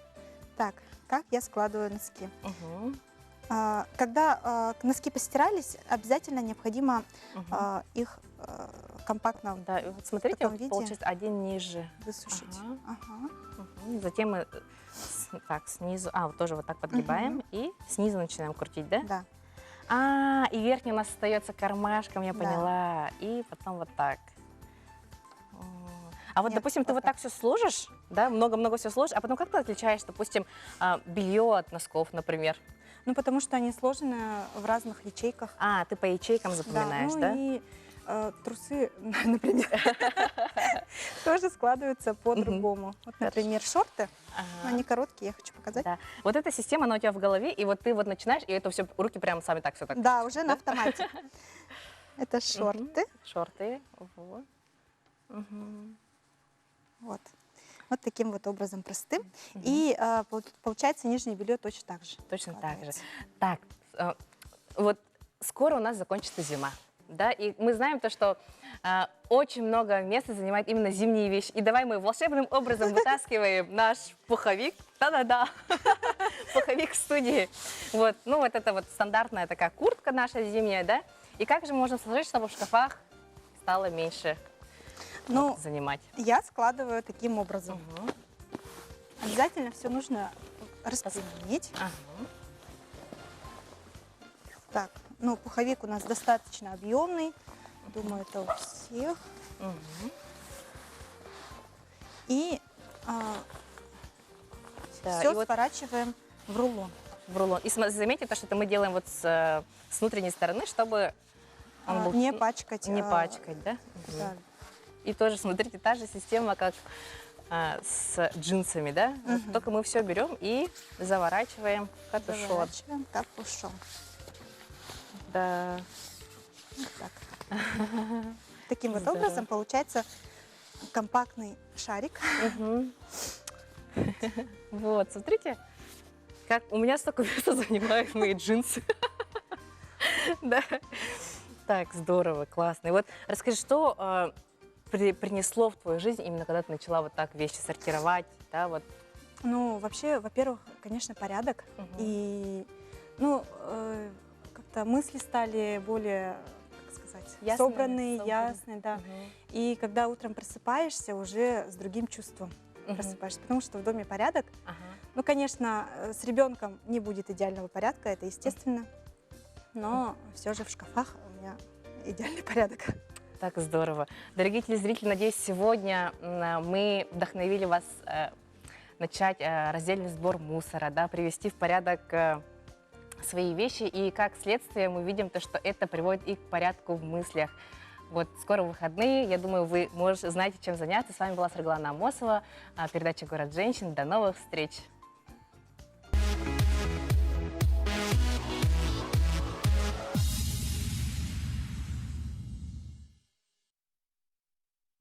Так, как я складываю носки? Мгм. Когда носки постирались, обязательно необходимо их компактно Да, и вот смотрите, таком вот виде получается один ниже. высушить. Ага. Ага. Мгм. Затем мы так снизу, вот тоже вот так подгибаем и снизу начинаем крутить, да? Да. И верхний у нас остается кармашком, я Да. поняла. И потом вот так. А вот, Нет, допустим, ты вот вот так все сложишь, да, много-много все сложишь, а потом как ты отличаешь, допустим, белье от носков, например? Ну, потому что они сложены в разных ячейках. Ты по ячейкам запоминаешь, ну да? и трусы, например, тоже складываются по-другому. Вот, например, шорты, Ага. они короткие, я хочу показать. Да. Вот эта система, она у тебя в голове, и вот ты вот начинаешь, и это все, руки прямо сами так все так. Да, уже на автомате. Это шорты. Шорты. Вот. Мгм. Вот. Вот таким вот образом простым. И получается нижнее белье точно так же. Точно так же. складывается. Так, вот скоро у нас закончится зима, да, и мы знаем то, что очень много места занимает именно зимние вещи. И давай мы волшебным образом вытаскиваем наш пуховик, да-да-да, пуховик в студии. Вот, ну вот это вот стандартная такая куртка наша зимняя, да, и как же можно сложить, чтобы в шкафах стало меньше Ну, занимать? я складываю таким образом. Мгм. Обязательно все нужно распределить. Ага. Так, ну, пуховик у нас достаточно объемный. Думаю, это у всех. Мгм. И Да, все и вот сворачиваем в рулон. в рулон. И заметьте, то, что это мы делаем вот с внутренней стороны, чтобы он был Не пачкать. не пачкать, да? Да. И тоже, смотрите, та же система, как с джинсами, да? Вот только мы все берем и заворачиваем в капюшон. Заворачиваем капюшон. Да. Вот так. Таким вот Здорово. образом получается компактный шарик. Мгм. Вот, смотрите, как у меня столько места занимают мои джинсы. Да. Так, здорово, классно. И вот расскажи, что принесло в твою жизнь именно когда ты начала вот так вещи сортировать, да, вот. Ну, вообще, во-первых, конечно, порядок. И, ну, как-то мысли стали более, как сказать, Ясные, собранные, собранные. ясные, да. И когда утром просыпаешься, уже с другим чувством просыпаешься, потому что в доме порядок. Ага. Ну, конечно, с ребенком не будет идеального порядка, это естественно, но все же в шкафах у меня идеальный порядок. Так здорово. Дорогие телезрители, надеюсь, сегодня мы вдохновили вас начать раздельный сбор мусора, да, привести в порядок свои вещи. И как следствие мы видим то, что это приводит и к порядку в мыслях. Вот скоро выходные, я думаю, вы знаете, чем заняться. С вами была Сарглана Амосова, передача «Город женщин». До новых встреч!